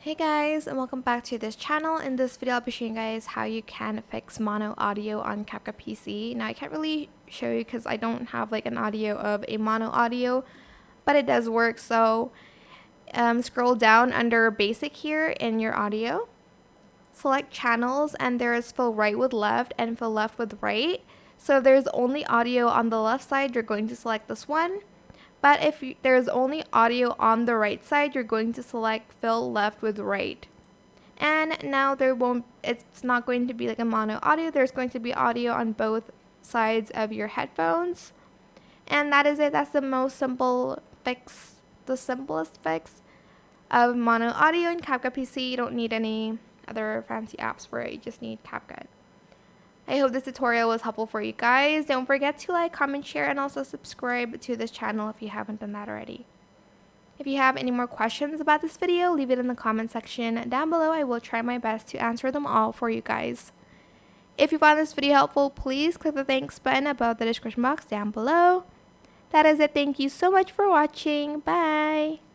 Hey guys, and welcome back to this channel. In this video I'll be showing you guys how you can fix mono audio on CapCut PC. Now I can't really show you because I don't have like an audio of a mono audio, but it does work. So scroll down under basic here in your audio, select channels, and there is fill right with left and fill left with right. So if there's only audio on the left side, you're going to select this one. But if there's only audio on the right side, you're going to select fill left with right. And now it's not going to be like a mono audio. There's going to be audio on both sides of your headphones. And that is it. That's the most simple fix, the simplest fix of mono audio in CapCut PC. You don't need any other fancy apps for it. You just need CapCut. I hope this tutorial was helpful for you guys. Don't forget to like, comment, share, and also subscribe to this channel if you haven't done that already. If you have any more questions about this video, leave it in the comment section down below. I will try my best to answer them all for you guys. If you found this video helpful, please click the thanks button above the description box down below. That is it. Thank you so much for watching. Bye!